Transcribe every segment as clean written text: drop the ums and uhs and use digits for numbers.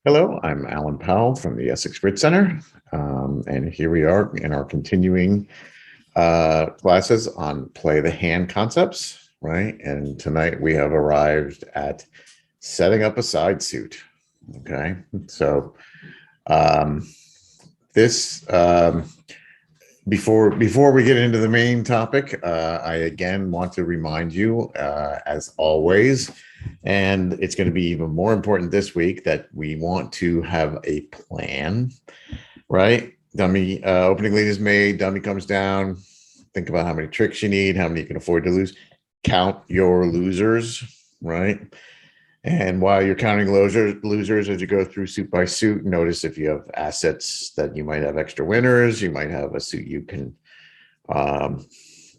Hello, I'm Alan Powell from the Essex Bridge Center, and here we are in our continuing classes on play the hand concepts, right? And tonight we have arrived at setting up a side suit. Okay, so um, this before we get into the main topic, I again want to remind you, as always, and it's going to be even more important this week, that we want to have a plan, right? Dummy opening lead is made, dummy comes down, think about how many tricks you need, how many you can afford to lose, count your losers, right? And while you're counting losers as you go through suit by suit, notice if you have assets that you might have extra winners, you might have a suit you can um,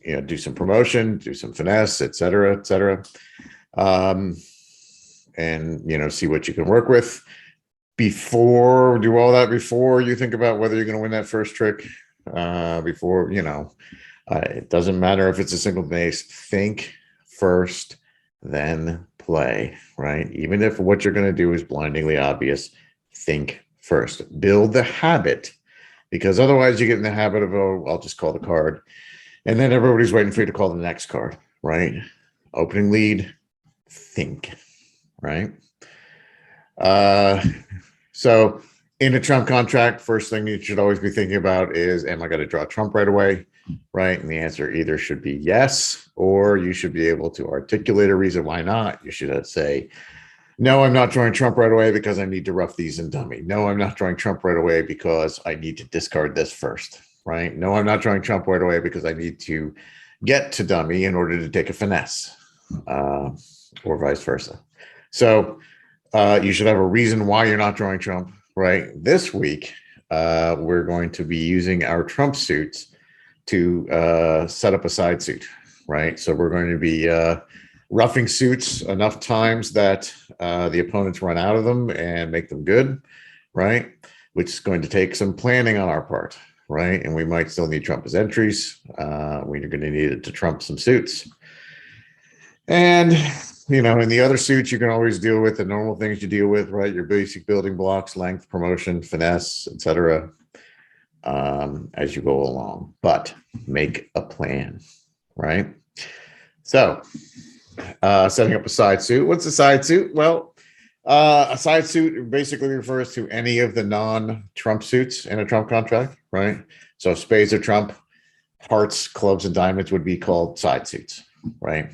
do some promotion, do some finesse, et cetera, et cetera. And see what you can work with. Do all that before you think about whether you're going to win that first trick. It doesn't matter if it's a single base. Think first, then play, right? Even if what you're going to do is blindingly obvious, think first. Build the habit, because otherwise you get in the habit of, oh, I'll just call the card. And then everybody's waiting for you to call the next card, right? Opening lead, think, right? So in a trump contract, first thing you should always be thinking about is, am I going to draw trump right away? Right. And the answer either should be yes, or you should be able to articulate a reason why not. You should say, no, I'm not drawing trump right away because I need to rough these and dummy. No, I'm not drawing trump right away because I need to discard this first. Right. No, I'm not drawing trump right away because I need to get to dummy in order to take a finesse, or vice versa. So you should have a reason why you're not drawing trump, right? This week, we're going to be using our trump suits to set up a side suit, right? So we're going to be roughing suits enough times that the opponents run out of them and make them good, right? Which is going to take some planning on our part, right? And we might still need trump as entries. We're going to need it to trump some suits. And in the other suits, you can always deal with the normal things you deal with, right? Your basic building blocks, length, promotion, finesse, etc., as you go along. But make a plan, right? So, setting up a side suit. What's a side suit? Well, a side suit basically refers to any of the non-trump suits in a trump contract, right? So spades are trump, hearts, clubs, and diamonds would be called side suits, right?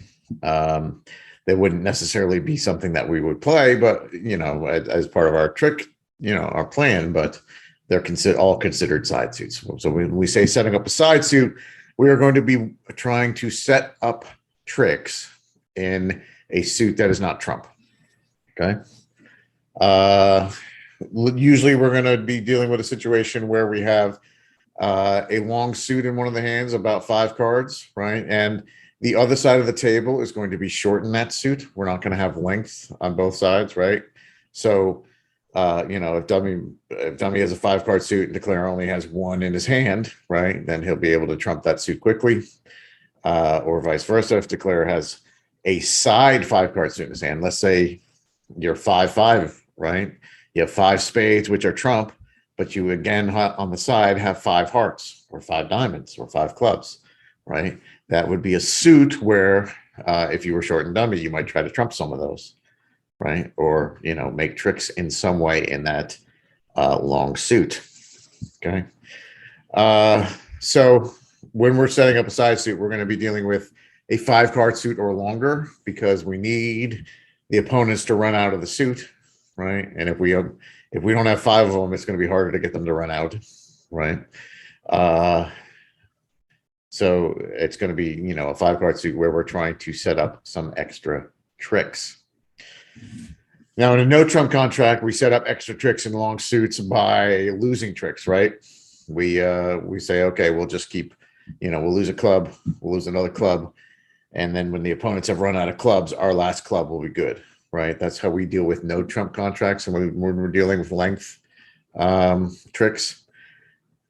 They wouldn't necessarily be something that we would play, but as part of our trick, our plan, but they're all considered side suits. So when we say setting up a side suit, we are going to be trying to set up tricks in a suit that is not trump. Okay. Usually we're going to be dealing with a situation where we have a long suit in one of the hands, about 5 cards, right? And the other side of the table is going to be short in that suit. We're not going to have length on both sides, right? So, if dummy has a 5-card suit and declare only has 1 in his hand, right, then he'll be able to trump that suit quickly, or vice versa. If declare has a side 5-card suit in his hand, let's say you're 5-5, right? You have 5 spades, which are trump, but you again on the side have 5 hearts or 5 diamonds or 5 clubs, right? That would be a suit where if you were short and dummy, you might try to trump some of those, right? Or, make tricks in some way in that long suit, okay? So when we're setting up a side suit, we're going to be dealing with a 5-card suit or longer, because we need the opponents to run out of the suit, right? And if we don't have 5 of them, it's going to be harder to get them to run out, right? So it's going to be, a 5-card suit where we're trying to set up some extra tricks. Now, in a no trump contract, we set up extra tricks in long suits by losing tricks, right? We say, okay, we'll just keep, we'll lose a club, we'll lose another club. And then when the opponents have run out of clubs, our last club will be good, right? That's how we deal with no trump contracts. And when we're dealing with length tricks.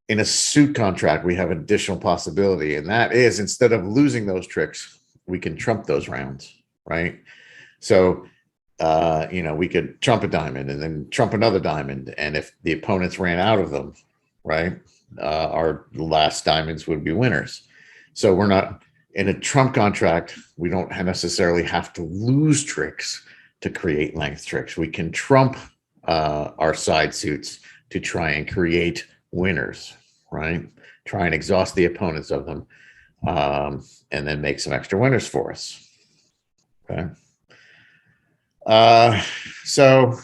In a suit contract, we have additional possibility, and that is, instead of losing those tricks, we can trump those rounds, right? So we could trump a diamond and then trump another diamond. And if the opponents ran out of them, right, our last diamonds would be winners. So we're not in a trump contract. We don't necessarily have to lose tricks to create length tricks. We can trump our side suits to try and create winners, right? Try and exhaust the opponents of them, and then make some extra winners for us. Okay. So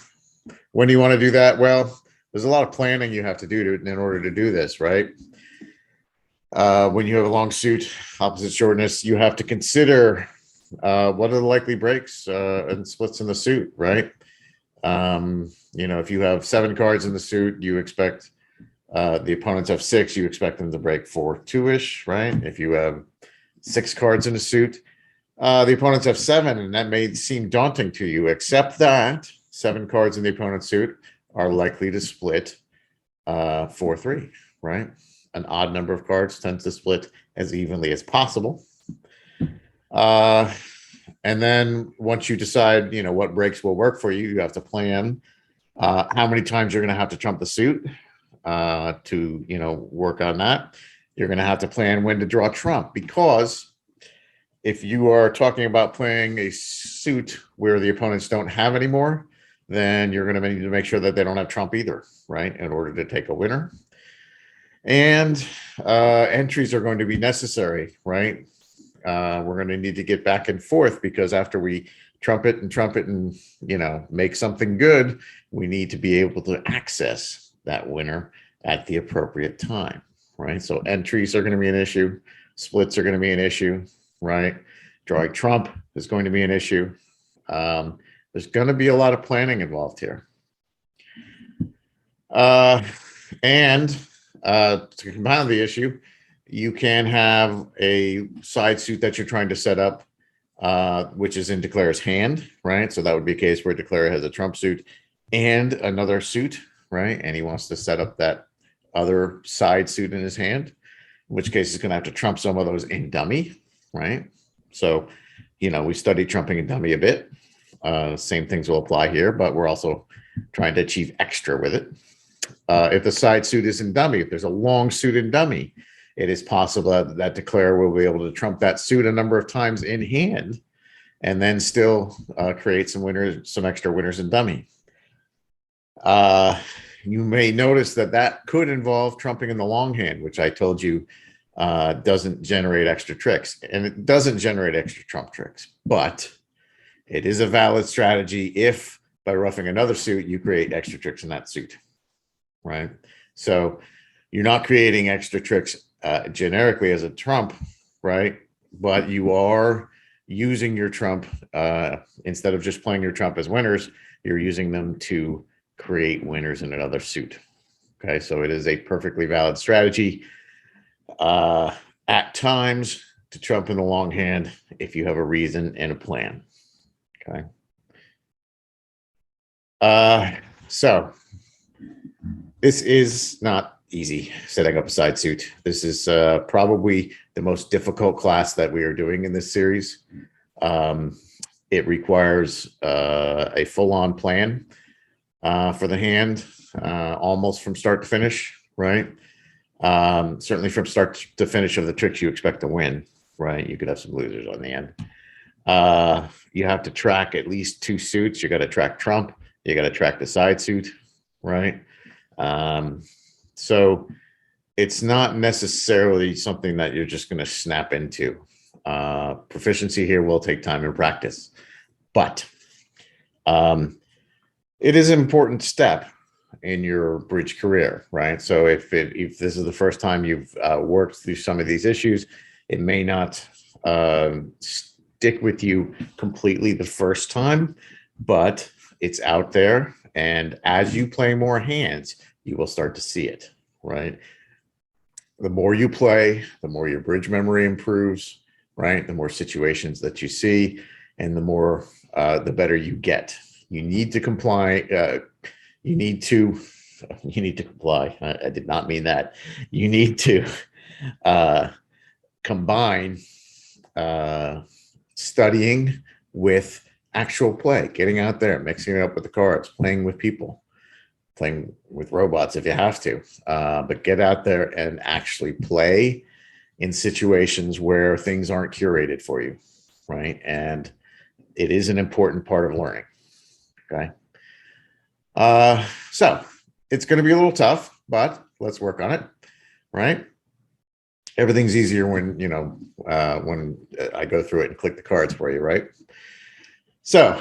when do you want to do that? Well, there's a lot of planning you have to do in order to do this, right? When you have a long suit, opposite shortness, you have to consider what are the likely breaks and splits in the suit, right? If you have 7 cards in the suit, you expect the opponents have 6, you expect them to break 4-2-ish, right? If you have 6 cards in a suit, the opponents have 7, and that may seem daunting to you, except that 7 cards in the opponent's suit are likely to split 4-3, right? An odd number of cards tends to split as evenly as possible. And then once you decide, what breaks will work for you, you have to plan how many times you're going to have to trump the suit to, work on that. You're going to have to plan when to draw trump, because if you are talking about playing a suit where the opponents don't have any more, then you're going to need to make sure that they don't have trump either, right, in order to take a winner. And entries are going to be necessary, right? We're going to need to get back and forth, because after we trump it and make something good, we need to be able to access that winner at the appropriate time, right? So entries are going to be an issue. Splits are going to be an issue, right? Drawing trump is going to be an issue. There's going to be a lot of planning involved here. And to compound the issue, you can have a side suit that you're trying to set up, which is in declarer's hand, right? So that would be a case where declarer has a trump suit and another suit, right? And he wants to set up that other side suit in his hand, in which case he's going to have to trump some of those in dummy, right? So, we studied trumping in dummy a bit. Same things will apply here, but we're also trying to achieve extra with it. If the side suit is in dummy, if there's a long suit in dummy, it is possible that declarer will be able to trump that suit a number of times in hand, and then still create some extra winners in dummy. You may notice that could involve trumping in the long hand, which I told you doesn't generate extra tricks, and it doesn't generate extra trump tricks, but it is a valid strategy if by roughing another suit, you create extra tricks in that suit, right? So you're not creating extra tricks generically as a trump, right? But you are using your trump, instead of just playing your trump as winners, you're using them to create winners in another suit. Okay, so it is a perfectly valid strategy at times to trump in the long hand if you have a reason and a plan. Okay. So this is not easy, setting up a side suit. This is probably the most difficult class that we are doing in this series. It requires a full-on plan for the hand, almost from start to finish, right? Certainly from start to finish of the tricks you expect to win, right? You could have some losers on the end. You have to track at least 2 suits. You got to track trump. You got to track the side suit, right? So it's not necessarily something that you're just going to snap into. Proficiency here will take time and practice, but it is an important step in your bridge career, right? So if this is the first time you've worked through some of these issues, it may not stick with you completely the first time, but it's out there. And as you play more hands, you will start to see it, right? The more you play, the more your bridge memory improves, right? The more situations that you see, and the more, the better you get. You need to comply. You need to comply. I did not mean that. You need to combine studying with actual play, getting out there, mixing it up with the cards, playing with people, playing with robots if you have to, but get out there and actually play in situations where things aren't curated for you, right? And it is an important part of learning. Okay. So it's going to be a little tough, but let's work on it, right? Everything's easier when, when I go through it and click the cards for you, right? So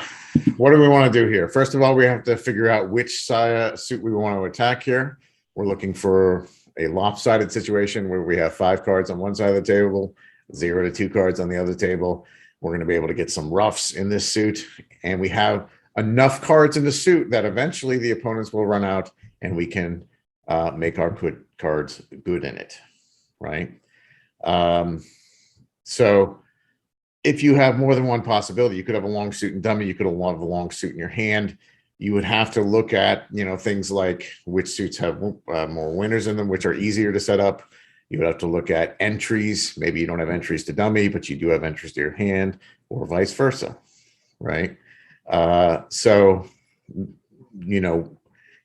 what do we want to do here? First of all, we have to figure out which suit we want to attack here. We're looking for a lopsided situation where we have 5 cards on one side of the table, 0 to 2 cards on the other table. We're going to be able to get some roughs in this suit, and we have enough cards in the suit that eventually the opponents will run out and we can make our cards good in it, right? So if you have more than one possibility, you could have a long suit and dummy, you could have a long suit in your hand. You would have to look at, things like which suits have more winners in them, which are easier to set up. You would have to look at entries. Maybe you don't have entries to dummy, but you do have entries to your hand, or vice versa, right? So,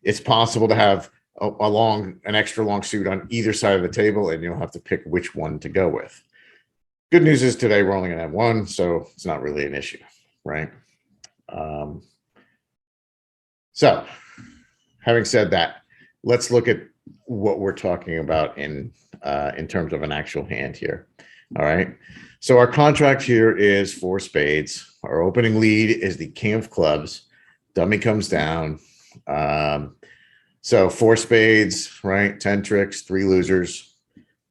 it's possible to have an extra long suit on either side of the table, and you'll have to pick which one to go with. Good news is today we're only going to have one, so it's not really an issue, right? So having said that, let's look at what we're talking about in terms of an actual hand here. All right. So our contract here is 4 spades. Our opening lead is the king of clubs. Dummy comes down. So 4 spades, right? 10 tricks, 3 losers.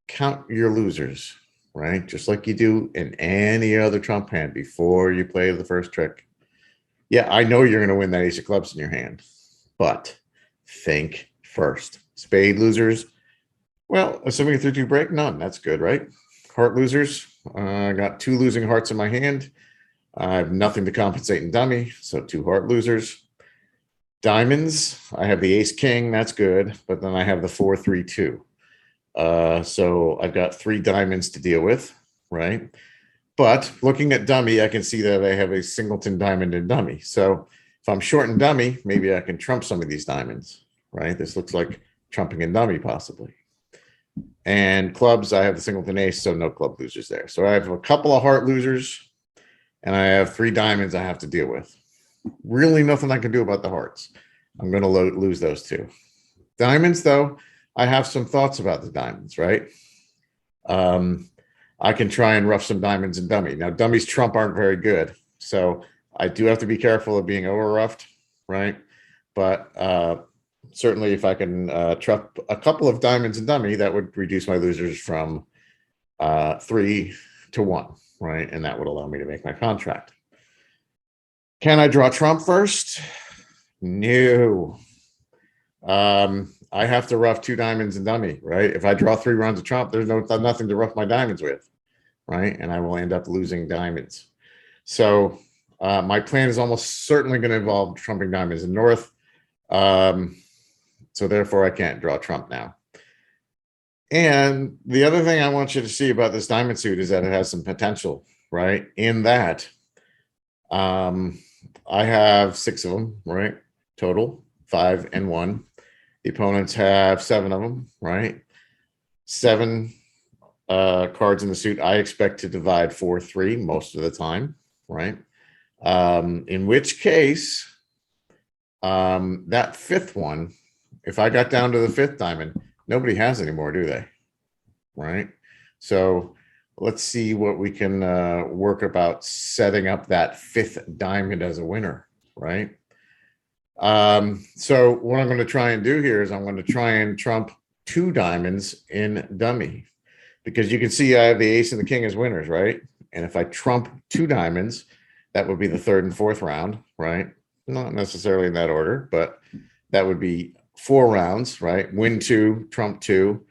Count your losers, right? Just like you do in any other trump hand before you play the first trick. Yeah, I know you're going to win that ace of clubs in your hand, but think first. Spade losers, well, assuming a 3-2 break, none. That's good, right? Heart losers, I got 2 losing hearts in my hand. I have nothing to compensate in dummy, so 2 heart losers. Diamonds, I have the ace king, that's good, but then I have the 4-3-2. So I've got 3 diamonds to deal with, right? But looking at dummy, I can see that I have a singleton diamond in dummy. So if I'm short in dummy, maybe I can trump some of these diamonds, right? This looks like trumping in dummy possibly. And clubs, I have the singleton ace, so no club losers there. So I have a couple of heart losers, and I have 3 diamonds I have to deal with. Really nothing I can do about the hearts. I'm going to lose those 2. Diamonds, though, I have some thoughts about the diamonds, right? I can try and rough some diamonds in dummy. Now, dummies trump aren't very good, so I do have to be careful of being over roughed, right? But certainly if I can trump a couple of diamonds in dummy, that would reduce my losers from 3 to 1, right? And that would allow me to make my contract. Can I draw trump first? No. I have to rough 2 diamonds in dummy, right? If I draw 3 rounds of trump, there's nothing to rough my diamonds with, right? And I will end up losing diamonds. So my plan is almost certainly going to involve trumping diamonds in north. So therefore I can't draw trump now. And the other thing I want you to see about this diamond suit is that it has some potential, right? In that I have 6 of them, right? Total 5 and 1. The opponents have 7 of them, right? 7 cards in the suit. I expect to divide 4-3 most of the time, right? In which case, that 5th one, if I got down to the 5th diamond, nobody has anymore, do they? Right? So let's see what we can work about setting up that 5th diamond as a winner, right? So what I'm going to try and do here is I'm going to try and trump 2 diamonds in dummy, because you can see I have the ace and the king as winners, right? And if I trump 2 diamonds, that would be the 3rd and 4th round, right? Not necessarily in that order, but that would be 4 rounds, right? Win 2, trump 2.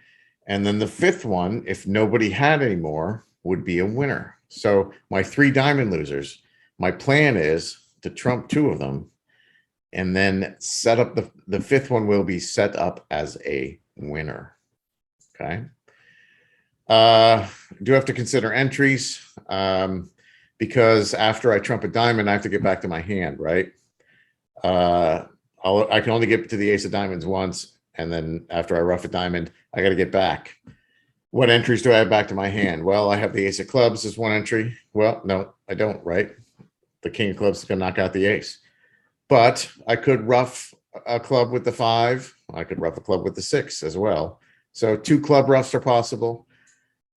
And then the 5th one, if nobody had any more, would be a winner. So my 3 diamond losers, my plan is to trump 2 of them, and then set up the 5th one will be set up as a winner. Okay. Do have to consider entries. because after I trump a diamond, I have to get back to my hand, right? I can only get to the ace of diamonds once, and then after I ruff a diamond, I got to get back. What entries do I have back to my hand? Well, I have the ace of clubs as one entry. Well, no, I don't, right? The king of clubs is going to knock out the ace. But I could ruff a club with the 5. I could ruff a club with the 6 as well. So 2 club ruffs are possible.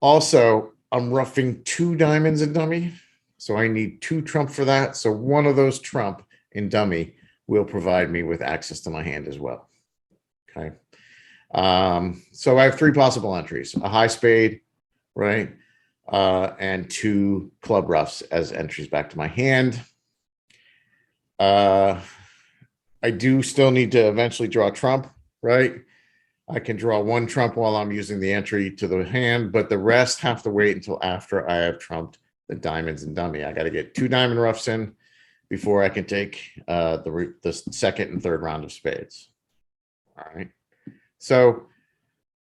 Also, I'm ruffing 2 diamonds in dummy. So I need 2 trump for that. So one of those trump in dummy will provide me with access to my hand as well. Okay. So I have 3 possible entries: a high spade, right? And 2 club ruffs as entries back to my hand. I do still need to eventually draw trump, right? I can draw 1 trump while I'm using the entry to the hand, but the rest have to wait until after I have trumped the diamonds and dummy. I got to get 2 diamond ruffs in before I can take the second and third round of spades. All right. So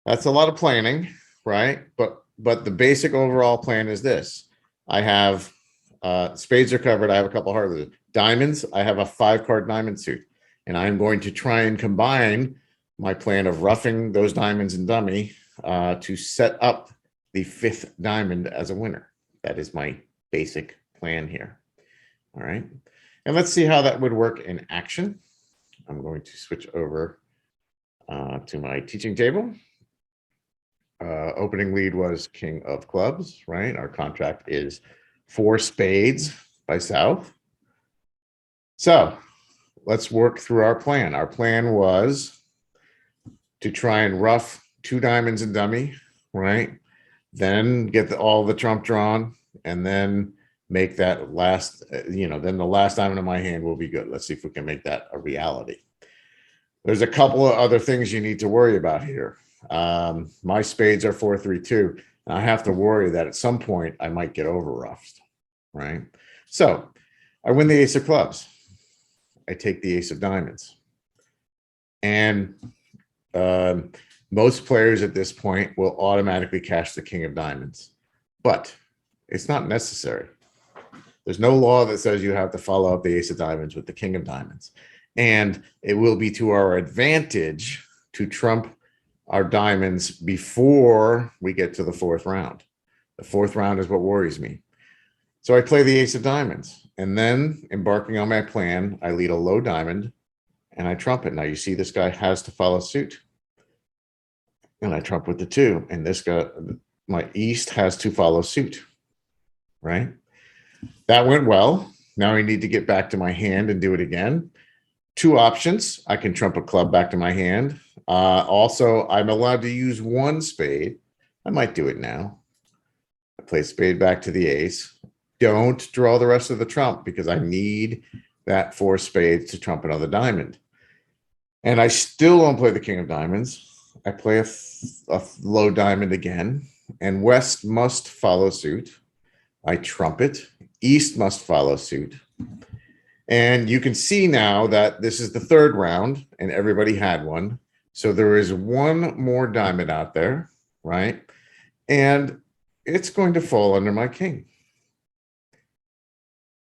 that's a lot of planning, right? But the basic overall plan is this. I have spades are covered. I have a couple hard diamonds. I have a 5-card diamond suit, and I'm going to try and combine my plan of roughing those diamonds and dummy to set up the 5th diamond as a winner. That is my basic plan here. All right. And let's see how that would work in action. I'm going to switch over to my teaching table. Opening lead was king of clubs, right? Our contract is 4 spades by South. So let's work through our plan. Our plan was to try and ruff 2 diamonds and dummy, right? Then get all the trump drawn, and then make that last, then the last diamond in my hand will be good. Let's see if we can make that a reality. There's a couple of other things you need to worry about here. My spades are 4-3-2. And I have to worry that at some point I might get over ruffed, right? So I win the ace of clubs. I take the ace of diamonds. And most players at this point will automatically cash the king of diamonds, but it's not necessary. There's no law that says you have to follow up the ace of diamonds with the king of diamonds. And it will be to our advantage to trump our diamonds before we get to the 4th round. The 4th round is what worries me. So I play the ace of diamonds, and then embarking on my plan, I lead a low diamond and I trump it. Now you see this guy has to follow suit. And I trump with the 2, and this guy, my east, has to follow suit, right? That went well. Now I need to get back to my hand and do it again. 2 options. I can trump a club back to my hand. Also, I'm allowed to use 1 spade. I might do it now. I play spade back to the ace. Don't draw the rest of the trump because I need that 4 spades to trump another diamond. And I still don't play the king of diamonds. I play a low diamond again, and West must follow suit. I trump it. East must follow suit. And you can see now that this is the 3rd round and everybody had one. So there is 1 more diamond out there, right? And it's going to fall under my king.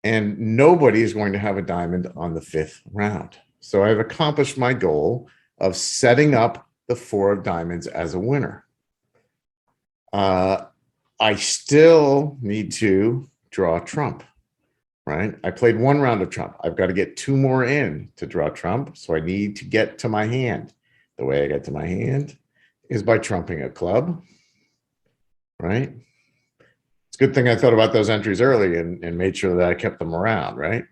And nobody is going to have a diamond on the 5th round. So I've accomplished my goal of setting up the 4 of diamonds as a winner. I still need to draw trump, right? I played 1 round of trump. I've got to get 2 more in to draw trump. So I need to get to my hand. The way I get to my hand is by trumping a club, right? It's a good thing I thought about those entries early and made sure that I kept them around, right?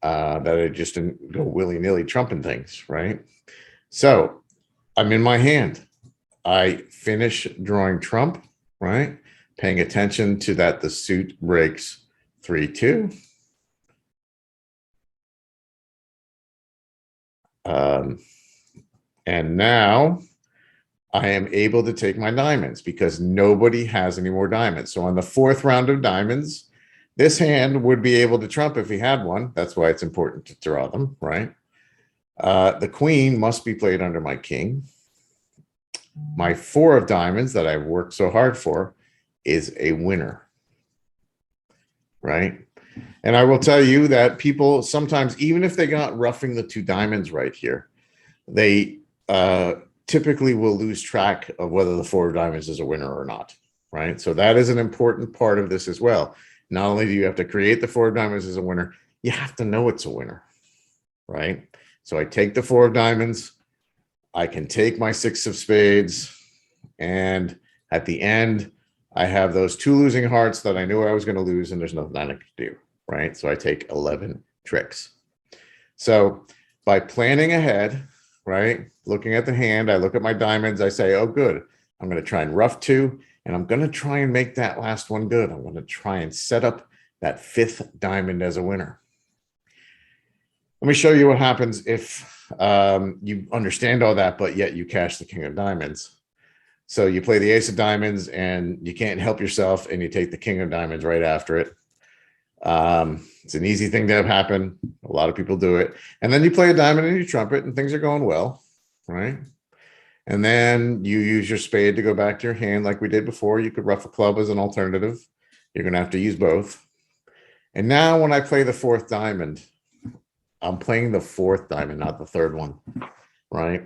That I just didn't go willy-nilly trumping things, right? So I'm in my hand. I finish drawing trump, right? Paying attention to that the suit breaks 3-2. And now I am able to take my diamonds because nobody has any more diamonds. So on the 4th round of diamonds, this hand would be able to trump if he had one. That's why it's important to draw them, right? The queen must be played under my king. My 4 of diamonds that I've worked so hard for is a winner. right? And I will tell you that people sometimes, even if they got roughing the two diamonds right here, they typically will lose track of whether the four of diamonds is a winner or not, right? So that is an important part of this as well. Not only do you have to create the four of diamonds as a winner, you have to know it's a winner, right? So I take the four of diamonds, I can take my six of spades, and at the end, I have those two losing hearts that I knew I was going to lose, and there's nothing I can do, right? So I take 11 tricks. So by planning ahead, right, looking at the hand, I look at my diamonds, I say, oh, good, I'm going to try and rough two, and I'm going to try and make that last one good. I'm going to try and set up that fifth diamond as a winner. Let me show you what happens if you understand all that, but yet you cash the king of diamonds. So you play the ace of diamonds and you can't help yourself, and you take the king of diamonds right after it. It's an easy thing to have happen. A lot of people do it. And then you play a diamond and you trumpet and things are going well, right? And then you use your spade to go back to your hand like we did before. You could rough a club as an alternative. You're going to have to use both. And now when I play the fourth diamond, I'm playing the fourth diamond, not the third one, right?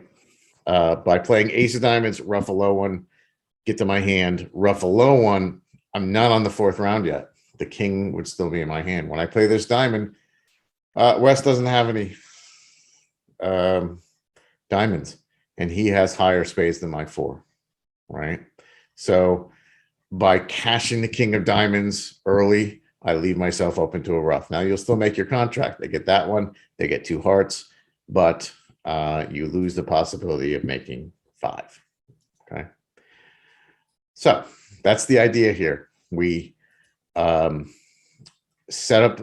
By playing ace of diamonds, rough a low one, get to my hand, rough a low one. I'm not on the fourth round yet. The king would still be in my hand. When I play this diamond, Wes doesn't have any diamonds, and he has higher spades than my four, right? So by cashing the king of diamonds early, I leave myself open to a rough. Now you'll still make your contract. They get that one, they get two hearts, but you lose the possibility of making five, okay? So that's the idea here. We set up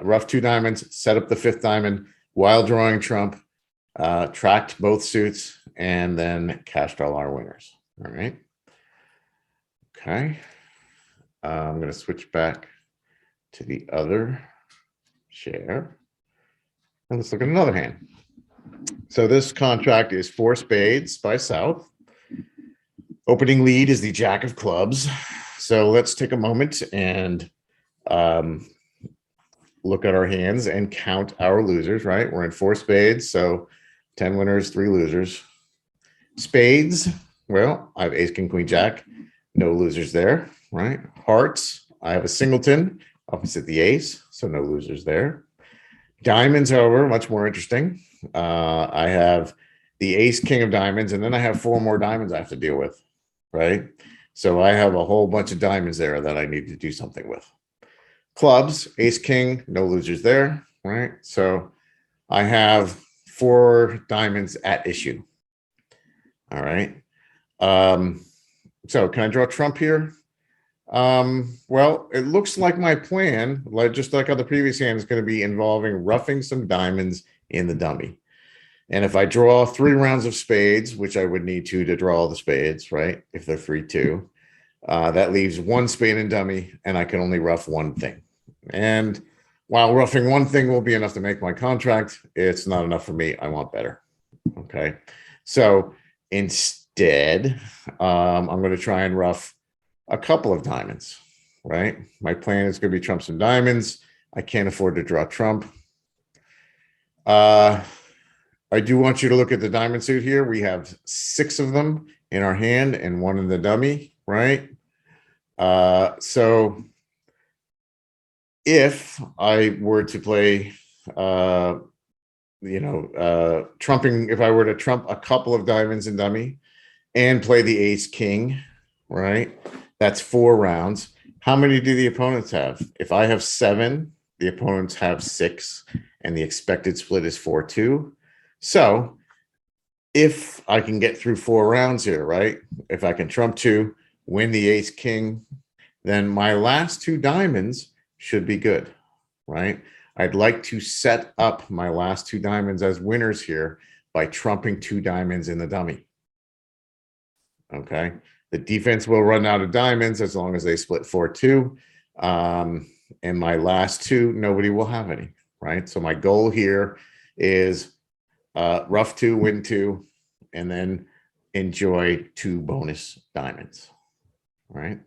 rough two diamonds, set up the fifth diamond while drawing trump, tracked both suits, and then cashed all our winners. All right. Okay. I'm going to switch back to the other share. And let's look at another hand. So this contract is four spades by South. Opening lead is the jack of clubs. So let's take a moment and look at our hands and count our losers, right? We're in four spades, so 10 winners, 3 losers. Spades, well, I have ace, king, queen, jack. No losers there, right? Hearts, I have a singleton opposite the ace, so no losers there. Diamonds, however, much more interesting. I have the ace, king of diamonds, and then I have 4 more diamonds I have to deal with, right? So I have a whole bunch of diamonds there that I need to do something with. Clubs, ace, king, no losers there, right? So I have 4 diamonds at issue. All right. So can I draw trump here? Well, it looks like my plan, just like on the previous hand, is going to be involving roughing some diamonds in the dummy. And if I draw 3 rounds of spades, which I would need to draw the spades, right? If they're 3-2, that leaves 1 spade in dummy, and I can only rough 1 thing. And while roughing 1 thing will be enough to make my contract, it's not enough for me. I want better. Okay. So instead, I'm going to try and rough a couple of diamonds, right? My plan is going to be trumps and diamonds. I can't afford to draw trump. I do want you to look at the diamond suit here. We have 6 of them in our hand and 1 in the dummy, right? So if I were to play, trumping, if I were to trump a couple of diamonds in dummy and play the ace king, right? That's 4 rounds. How many do the opponents have? If I have 7, the opponents have 6, and the expected split is 4-2. So if I can get through 4 rounds here, right? If I can trump 2, win the ace king, then my last 2 diamonds should be good, right? I'd like to set up my last 2 diamonds as winners here by trumping 2 diamonds in the dummy. Okay. The defense will run out of diamonds as long as they split 4-2. And my last 2, nobody will have any, right? So my goal here is rough 2, win 2, and then enjoy 2 bonus diamonds, right?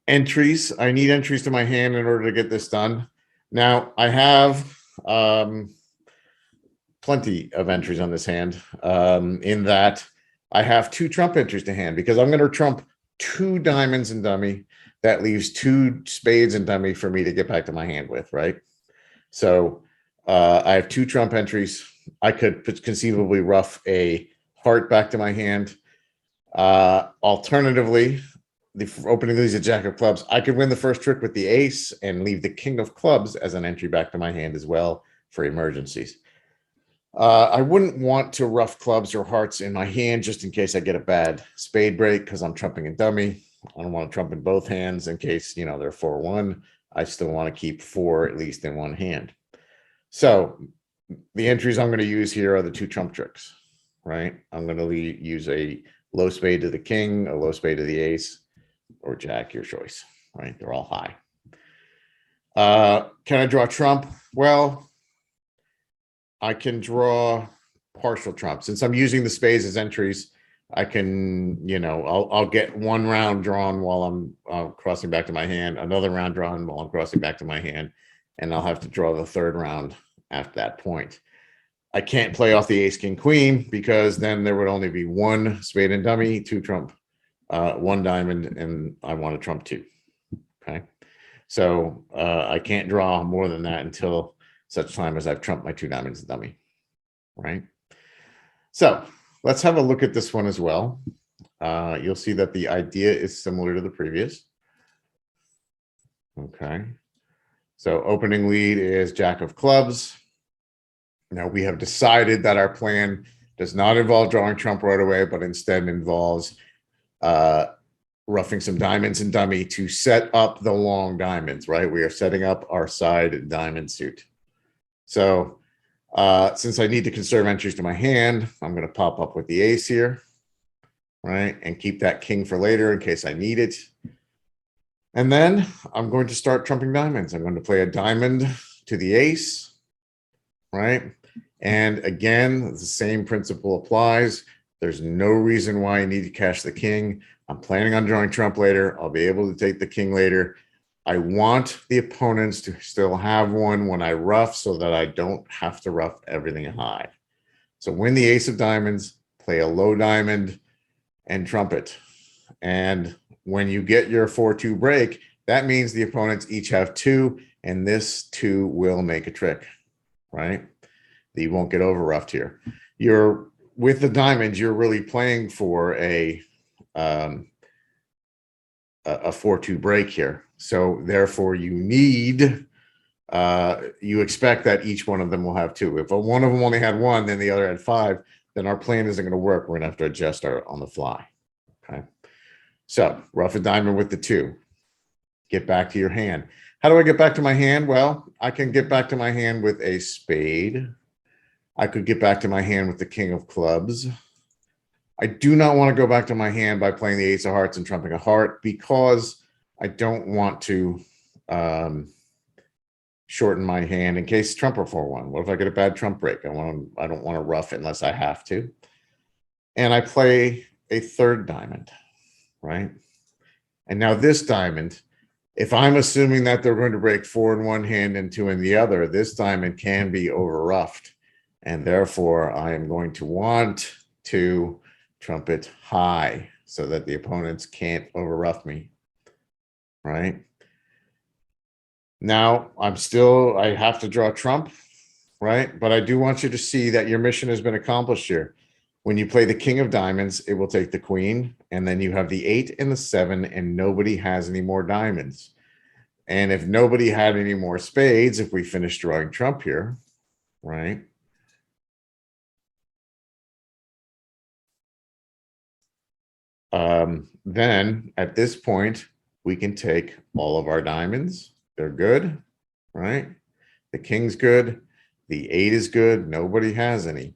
Entries. I need entries to my hand in order to get this done. Now I have plenty of entries on this hand, in that I have 2 trump entries to hand because I'm going to trump 2 diamonds and dummy. That leaves 2 spades and dummy for me to get back to my hand with, right? So I have 2 trump entries. I could conceivably rough a heart back to my hand. Alternatively, the opening leaves a jack of clubs. I could win the first trick with the ace and leave the king of clubs as an entry back to my hand as well for emergencies. I wouldn't want to rough clubs or hearts in my hand just in case I get a bad spade break because I'm trumping a dummy. I don't want to trump in both hands in case, you know, they're 4-1. I still want to keep 4 at least in one hand. So the entries I'm going to use here are the 2 trump tricks, right? I'm going to use a low spade to the king, a low spade to the ace, or jack, your choice, right? They're all high. Can I draw trump? Well, I can draw partial trump. Since I'm using the spades as entries, I can, you know, I'll get 1 round drawn while I'm crossing back to my hand, another round drawn while I'm crossing back to my hand, and I'll have to draw the 3rd round after that point. I can't play off the ace, king, queen, because then there would only be 1 spade and dummy, 2 trump, 1 diamond, and I want to trump 2. Okay. So I can't draw more than that until such time as I've trumped my 2 diamonds and dummy, right? So let's have a look at this one as well. You'll see that the idea is similar to the previous. Okay. So opening lead is jack of clubs. Now we have decided that our plan does not involve drawing trump right away, but instead involves roughing some diamonds and dummy to set up the long diamonds, right? We are setting up our side diamond suit. So since I need to conserve entries to my hand, I'm going to pop up with the ace here, right? And keep that king for later in case I need it. And then I'm going to start trumping diamonds. I'm going to play a diamond to the ace, right? And again, the same principle applies. There's no reason why I need to cash the king. I'm planning on drawing trump later. I'll be able to take the king later. I want the opponents to still have one when I rough so that I don't have to rough everything high. So win the ace of diamonds, play a low diamond, and trumpet. And when you get your 4-2 break, that means the opponents each have 2, and this 2 will make a trick, right? You won't get over roughed here. You're with the diamonds, you're really playing for a 4-2 break here. So therefore you need, you expect that each one of them will have 2. If one of them only had 1, then the other had 5, then our plan isn't going to work. We're going to have to adjust on the fly. Okay. So rough a diamond with the 2. Get back to your hand. How do I get back to my hand? Well, I can get back to my hand with a spade. I could get back to my hand with the king of clubs. I do not want to go back to my hand by playing the ace of hearts and trumping a heart because I don't want to shorten my hand in case trump are 4-1. What if I get a bad trump break? I don't want to rough it unless I have to. And I play a 3rd diamond, right? And now this diamond, if I'm assuming that they're going to break 4 in one hand and 2 in the other, this diamond can be over roughed. And therefore, I am going to want to trumpet high so that the opponents can't over rough me, right? Now, I have to draw trump, right? But I do want you to see that your mission has been accomplished here. When you play the king of diamonds, it will take the queen, and then you have the 8 and the 7, and nobody has any more diamonds. And if nobody had any more spades, if we finish drawing trump here, right? Then at this point, we can take all of our diamonds. They're good, right? The king's good. The 8 is good. Nobody has any,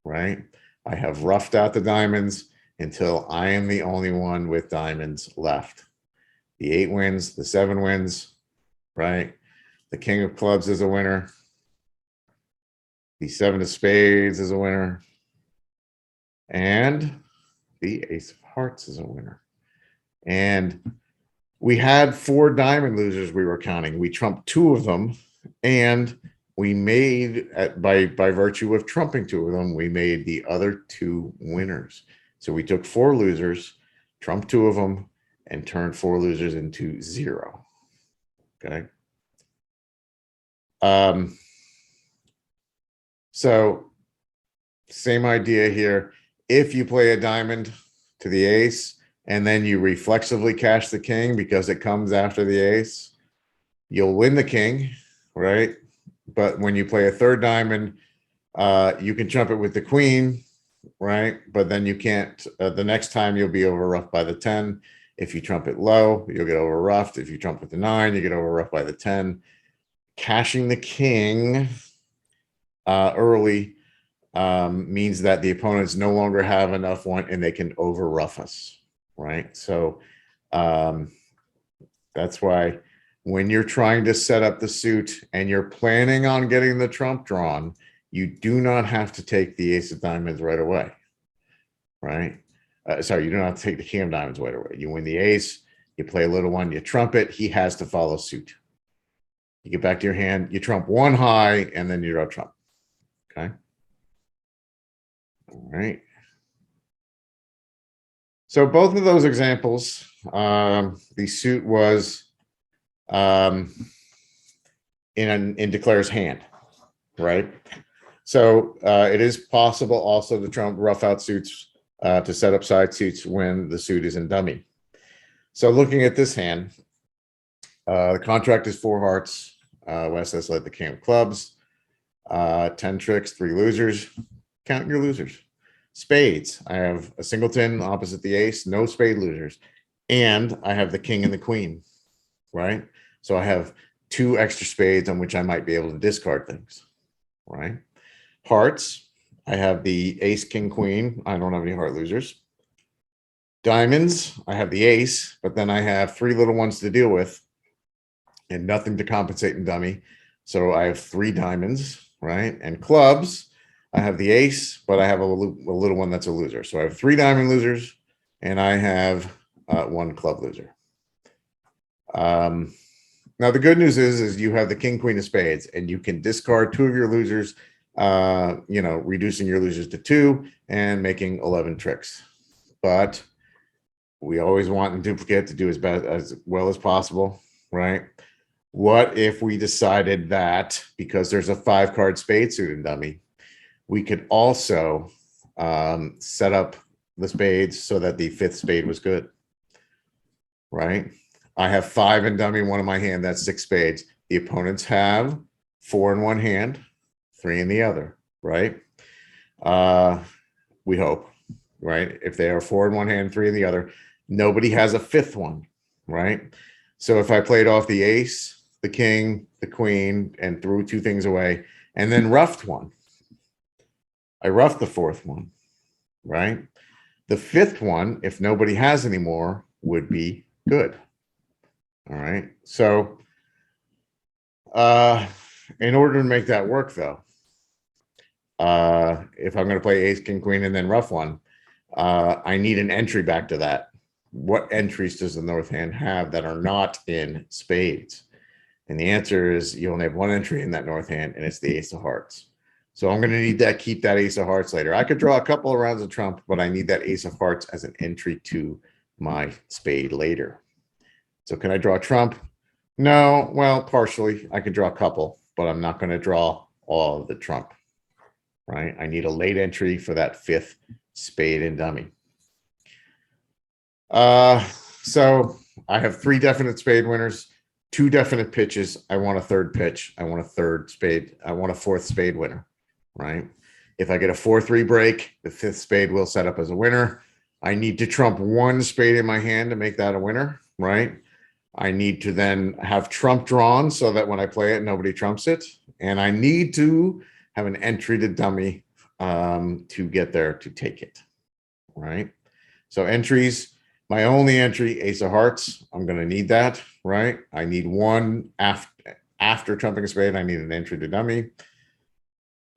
right? I have roughed out the diamonds until I am the only one with diamonds left. The 8 wins, the 7 wins, right? The king of clubs is a winner. The 7 of spades is a winner. And the ace of hearts is a winner. And We had 4 diamond losers we were counting. We trumped 2 of them, and we made, by virtue of trumping 2 of them, we made the other 2 winners. So we took 4 losers, trumped 2 of them, and turned 4 losers into 0. Okay. So same idea here. If you play a diamond to the ace, and then you reflexively cash the king because it comes after the ace, you'll win the king, right? But when you play a 3rd diamond, you can trump it with the queen, right? But then you can't, the next time you'll be overruffed by the 10. If you trump it low, you'll get overruffed. If you trump with the 9, you get overruffed by the 10. Cashing the king early means that the opponents no longer have enough one and they can overruff us, right? So that's why when you're trying to set up the suit and you're planning on getting the trump drawn, you do not have to take the ace of diamonds right away, right? Sorry, you don't have to take the king of diamonds right away. You win the ace, you play a little one, you trump it, he has to follow suit. You get back to your hand, you trump 1 high, and then you draw trump. Okay. All right. So both of those examples, the suit was in declare's hand, right? So it is possible also to trump rough out suits to set up side suits when the suit is in dummy. So looking at this hand, the contract is 4 hearts. Wes has led the king of clubs, 10 tricks, 3 losers. Count your losers. Spades, I have a singleton opposite the ace, no spade losers. And I have the king and the queen, right? So I have 2 extra spades on which I might be able to discard things, right? Hearts, I have the ace, king, queen. I don't have any heart losers. Diamonds, I have the ace, but then I have 3 little ones to deal with and nothing to compensate in dummy. So I have 3 diamonds, right? And clubs, I have the ace, but I have a little one that's a loser. So I have 3 diamond losers, and I have 1 club loser. Now the good news is you have the king, queen of spades, and you can discard 2 of your losers, reducing your losers to 2 and making 11 tricks. But we always want in duplicate to do as well as possible, right? What if we decided that because there's a 5-card spade suit in dummy, we could also set up the spades so that the 5th spade was good, right? I have 5 in dummy, 1 in my hand, that's 6 spades. The opponents have 4 in one hand, 3 in the other, right? We hope, right? If they are 4 in one hand, 3 in the other, nobody has a 5th one, right? So if I played off the ace, the king, the queen, and threw 2 things away, and then roughed one, I roughed the 4th one, right? The 5th one, if nobody has any more, would be good. All right. So in order to make that work, though, if I'm going to play ace, king, queen, and then rough one, I need an entry back to that. What entries does the north hand have that are not in spades? And the answer is you only have 1 entry in that north hand, and it's the ace of hearts. So I'm going to need that, keep that ace of hearts later. I could draw a couple of rounds of trump, but I need that ace of hearts as an entry to my spade later. So can I draw trump? No, well, partially. I could draw a couple, but I'm not going to draw all of the trump, right? I need a late entry for that 5th spade and dummy. So I have 3 definite spade winners, 2 definite pitches. I want a 3rd pitch. I want a 3rd spade. I want a 4th spade winner, right? If I get a 4-3 break, the 5th spade will set up as a winner. I need to trump 1 spade in my hand to make that a winner, right? I need to then have trump drawn so that when I play it, nobody trumps it. And I need to have an entry to dummy to get there to take it, right? So entries, my only entry, ace of hearts. I'm going to need that, right? I need 1 after trumping a spade. I need an entry to dummy.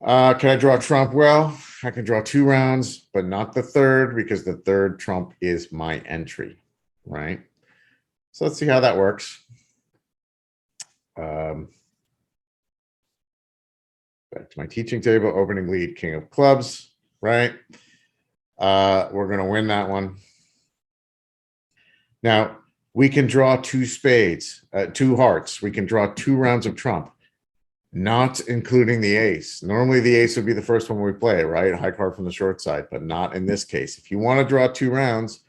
Can I draw trump? Well, I can draw 2 rounds, but not the 3rd because the 3rd trump is my entry, right? So let's see how that works. Back to my teaching table, opening lead, king of clubs, right? We're going to win that one. Now, we can draw two spades, two hearts. We can draw 2 rounds of trump, not including the ace. Normally, the ace would be the first one we play, right? High card from the short side, but not in this case. If you want to draw 2 rounds,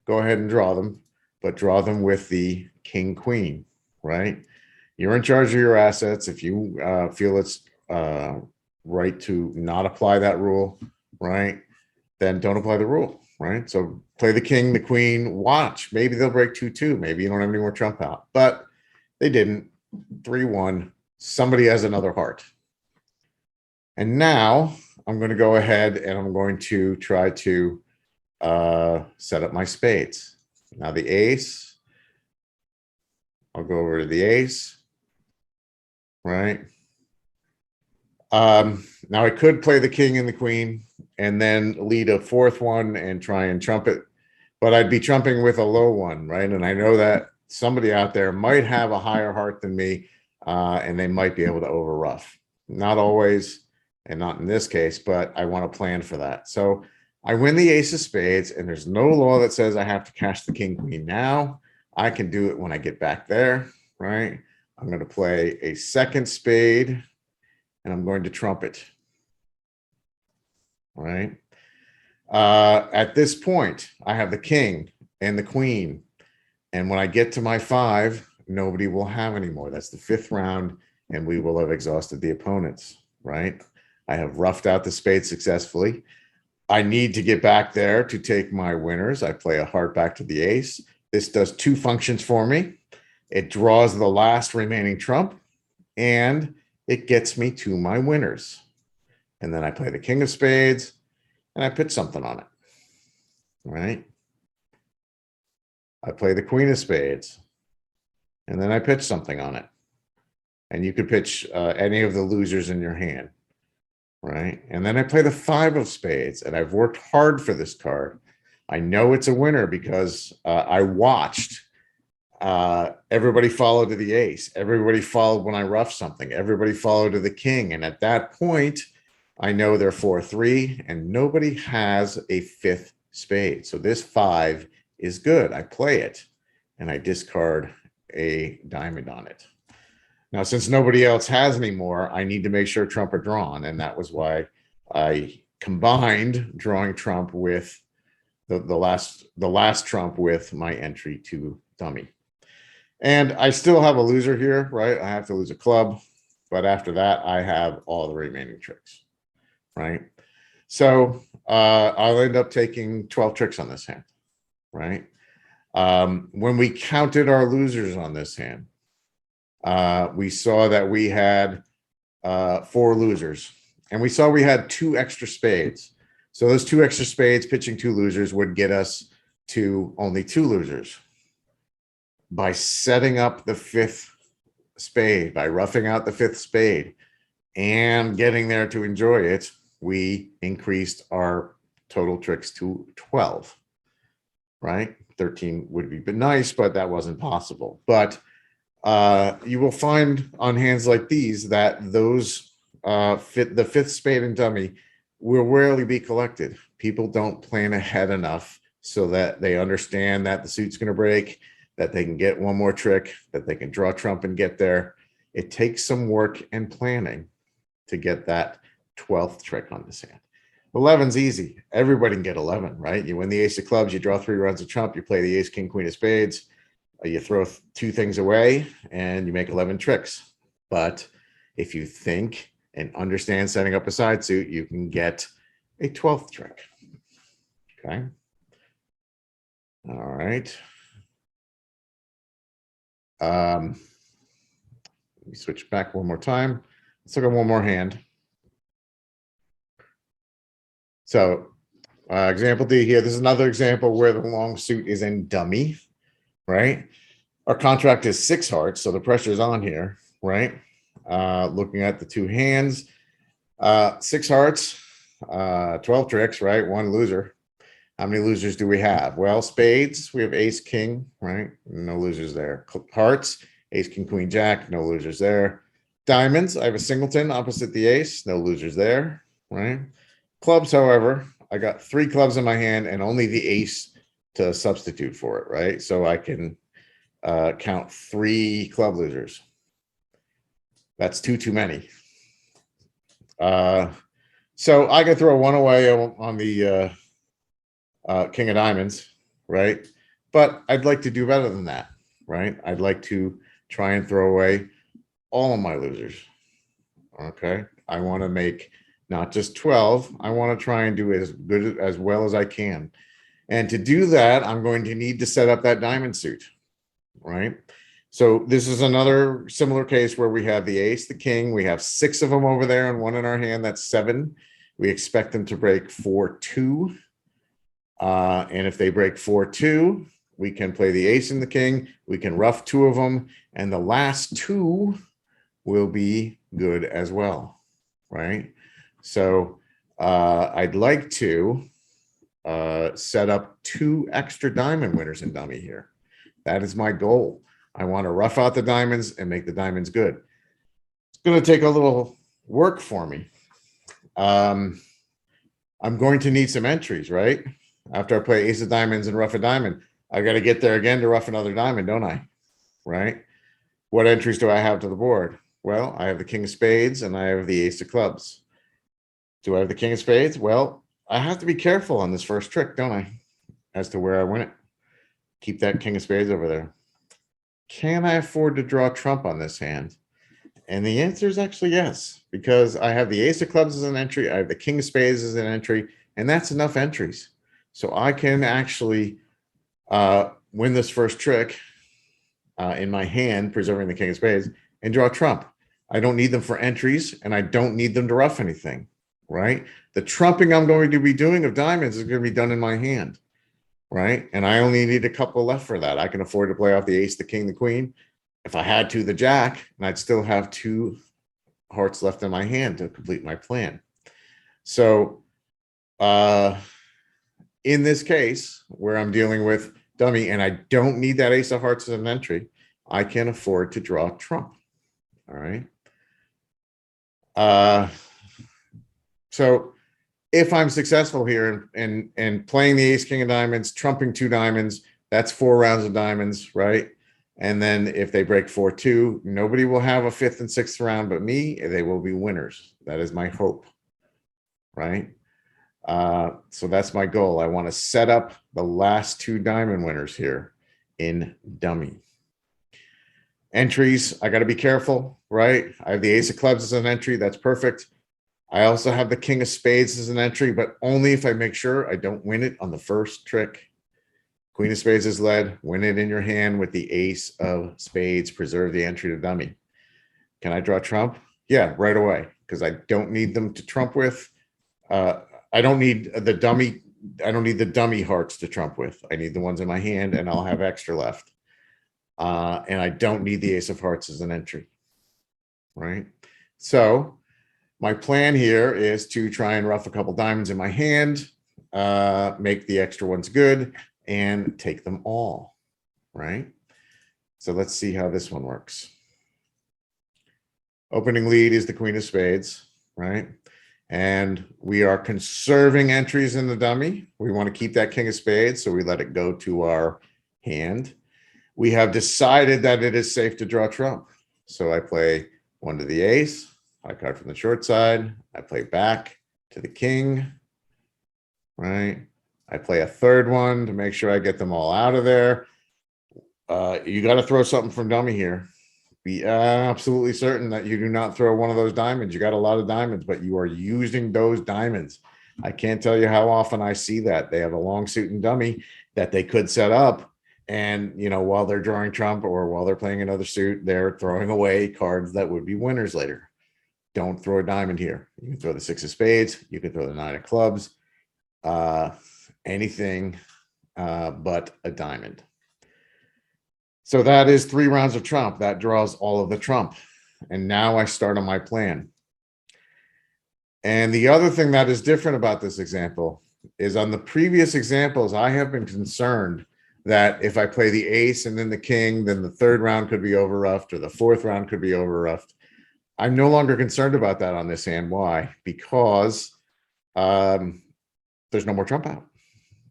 go ahead and draw them, but draw them with the king, queen, right? You're in charge of your assets. If you feel it's right to not apply that rule, right, then don't apply the rule, right? So play the king, the queen, watch. Maybe they'll break 2-2. Maybe you don't have any more trump out, but they didn't. 3-1. Somebody has another heart. And now I'm going to go ahead and I'm going to try to set up my spades. Now the ace, I'll go over to the ace, right? Now I could play the king and the queen and then lead a 4th one and try and trump it, but I'd be trumping with a low one, right? And I know that somebody out there might have a higher heart than me, and they might be able to over rough. Not always, and not in this case, but I want to plan for that. So I win the ace of spades, and there's no law that says I have to cash the king queen now. I can do it when I get back there, right? I'm going to play a 2nd spade, and I'm going to trump it. All right. At this point, I have the king and the queen. And when I get to my 5, nobody will have any more. That's the 5th round, and we will have exhausted the opponents, right? I have roughed out the spade successfully. I need to get back there to take my winners. I play a heart back to the ace. This does 2 functions for me. It draws the last remaining trump, and it gets me to my winners. And then I play the king of spades, and I pitch something on it, right? I play the queen of spades, and then I pitch something on it. And you could pitch any of the losers in your hand, right? And then I play the 5 of spades, and I've worked hard for this card. I know it's a winner because I watched everybody follow to the ace. Everybody followed when I roughed something. Everybody followed to the king. And at that point, I know they're 4-3, and nobody has a 5th spade. So this 5 is good. I play it, and I discard a diamond on it. Now, since nobody else has any more, I need to make sure trump are drawn, and that was why I combined drawing trump with the last trump with my entry to dummy. And I still have a loser here, right? I have to lose a club, but after that, I have all the remaining tricks, right? So I'll end up taking 12 tricks on this hand, right? When we counted our losers on this hand, we saw that we had 4 losers, and we saw we had 2 extra spades. So those 2 extra spades pitching 2 losers would get us to only 2 losers. By setting up the 5th spade, by roughing out the 5th spade and getting there to enjoy it, we increased our total tricks to 12, right? 13 would be nice, but that wasn't possible. But you will find on hands like these that those the 5th spade and dummy will rarely be collected. People don't plan ahead enough so that they understand that the suit's going to break, that they can get one more trick, that they can draw trump and get there. It takes some work and planning to get that 12th trick on this hand. 11's easy. Everybody can get 11, right? You win the ace of clubs, you draw 3 rounds of trump, you play the ace, king, queen of spades, you throw 2 things away, and you make 11 tricks. But if you think and understand setting up a side suit, you can get a 12th trick. Okay. All right. Let me switch back one more time. Let's look at one more hand. So example D here, this is another example where the long suit is in dummy, right? Our contract is 6 hearts, so the pressure is on here, right? Looking at the 2 hands, 6 hearts, 12 tricks, right? 1 loser. How many losers do we have? Well, spades, we have ace, king, right? No losers there. Hearts, ace, king, queen, jack, no losers there. Diamonds, I have a singleton opposite the ace, no losers there, right? Clubs, however, I got 3 clubs in my hand and only the ace to substitute for it, right? So I can count 3 club losers. That's too many. So I can throw 1 away on the king of diamonds, right? But I'd like to do better than that, right? I'd like to try and throw away all of my losers. Okay. I want to make not just 12. I want to try and do as well as I can. And to do that, I'm going to need to set up that diamond suit, right? So this is another similar case where we have the ace, the king. We have 6 of them over there and 1 in our hand. That's 7. We expect them to break 4-2. And if they break 4-2, we can play the ace and the king. We can rough 2 of them. And the last 2 will be good as well, right? So I'd like to set up 2 extra diamond winners in dummy here. That is my goal. I want to rough out the diamonds and make the diamonds good. It's going to take a little work for me. I'm going to need some entries, right? After I play ace of diamonds and rough a diamond, I got to get there again to rough another diamond, don't I? Right? What entries do I have to the board? Well, I have the king of spades and I have the ace of clubs. Do I have the king of spades? Well, I have to be careful on this first trick, don't I? As to where I win it. Keep that king of spades over there. Can I afford to draw trump on this hand? And the answer is actually yes, because I have the ace of clubs as an entry. I have the king of spades as an entry, and that's enough entries. So I can actually win this first trick in my hand, preserving the king of spades, and draw trump. I don't need them for entries, and I don't need them to rough anything, right? The trumping I'm going to be doing of diamonds is going to be done in my hand, right? And I only need a couple left for that. I can afford to play off the ace, the king, the queen. If I had to, the jack, and I'd still have 2 hearts left in my hand to complete my plan. So in this case, where I'm dealing with dummy and I don't need that ace of hearts as an entry, I can afford to draw trump. All right. So if I'm successful here and playing the ace, king of diamonds, trumping 2 diamonds, that's 4 rounds of diamonds, right? And then if they break 4-2, nobody will have a 5th and 6th round but me. They will be winners. That is my hope, right? So that's my goal. I want to set up the last 2 diamond winners here in dummy. Entries, I got to be careful, right? I have the ace of clubs as an entry. That's perfect. I also have the king of spades as an entry, but only if I make sure I don't win it on the first trick. Queen of spades is led. Win it in your hand with the ace of spades. Preserve the entry to dummy. Can I draw trump? Yeah, right away, because I don't need them to trump with. I don't need the dummy. I don't need the dummy hearts to trump with. I need the ones in my hand, and I'll have extra left. And I don't need the ace of hearts as an entry, right? So my plan here is to try and rough a couple diamonds in my hand, make the extra ones good, and take them all, right? So let's see how this one works. Opening lead is the queen of spades, right? And we are conserving entries in the dummy. We want to keep that king of spades, so we let it go to our hand. We have decided that it is safe to draw trump. So I play 1 to the ace, high card from the short side. I play back to the king, right? I play a 3rd one to make sure I get them all out of there. You got to throw something from dummy here. Be absolutely certain that you do not throw one of those diamonds. You got a lot of diamonds, but you are using those diamonds. I can't tell you how often I see that. They have a long suit and dummy that they could set up. And, you know, while they're drawing trump or while they're playing another suit, they're throwing away cards that would be winners later. Don't throw a diamond here. You can throw the 6 of spades. You can throw the 9 of clubs. Anything but a diamond. So that is 3 rounds of trump. That draws all of the trump. And now I start on my plan. And the other thing that is different about this example is on the previous examples, I have been concerned that if I play the ace and then the king, then the third round could be overruffed or the fourth round could be overruffed. I'm no longer concerned about that on this hand. Why? Because there's no more trump out.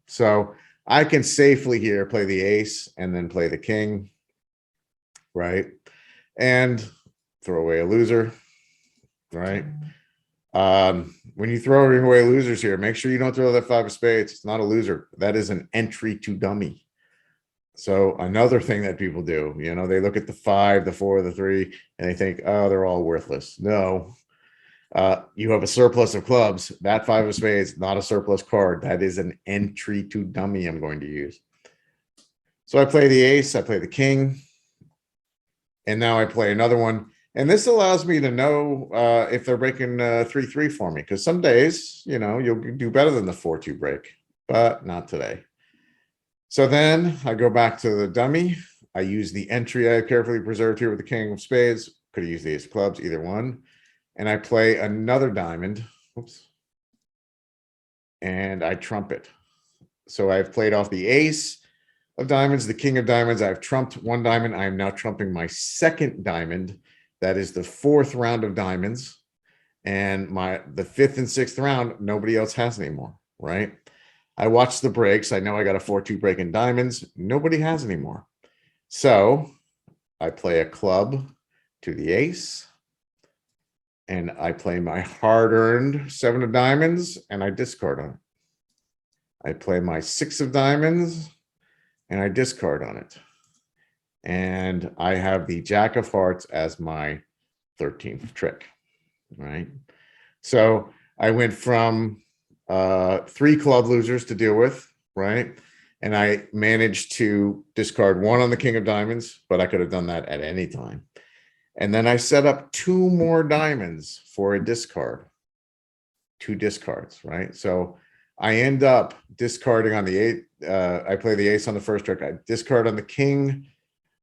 So I can safely here play the ace and then play the king, right? And throw away a loser, right? When you throw away losers here, make sure you don't throw that five of spades. It's not a loser. That is an entry to dummy. So another thing that people do, they look at the 5, the 4, the 3, and they think, oh, they're all worthless. No, you have a surplus of clubs. That 5 of spades, not a surplus card. That is an entry to dummy I'm going to use. So I play the ace, I play the king, and now I play another one. And this allows me to know if they're breaking 3-3 for me, because some days, you'll do better than the 4-2 break, but not today. So then I go back to the dummy. I use the entry I carefully preserved here with the king of spades. Could have used the ace of clubs, either one. And I play another diamond. Oops. And I trump it. So I've played off the ace of diamonds, the king of diamonds. I've trumped one diamond. I am now trumping my second diamond. That is the 4th round of diamonds. And the 5th and 6th round, nobody else has anymore, right? I watch the breaks. I know I got a 4-2 break in diamonds. Nobody has anymore. So I play a club to the ace. And I play my hard-earned 7 of diamonds, and I discard on it. I play my 6 of diamonds, and I discard on it. And I have the jack of hearts as my 13th trick, right? So I went from 3 club losers to deal with, right? And I managed to discard 1 on the king of diamonds, but I could have done that at any time. And then I set up 2 more diamonds for a discard, 2 discards, right? So I end up discarding on the 8. I play the ace on the first trick. I discard on the king.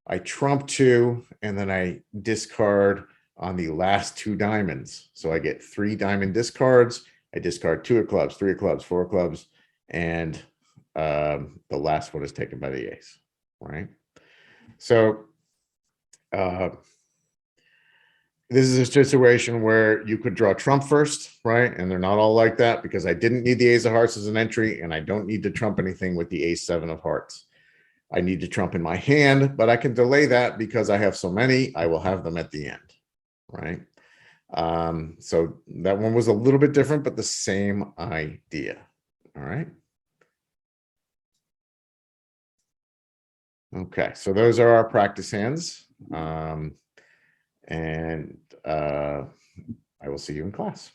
I trump 2, and then I discard on the last 2 diamonds. So I get 3 diamond discards. I discard 2 of clubs, 3 of clubs, 4 of clubs, and the last one is taken by the ace, right? So this is a situation where you could draw trump first, right? And they're not all like that, because I didn't need the ace of hearts as an entry, and I don't need to trump anything with the ace 7 of hearts. I need to trump in my hand, but I can delay that because I have so many. I will have them at the end, right? So that one was a little bit different, but the same idea. All right. Okay, so those are our practice hands. And I will see you in class.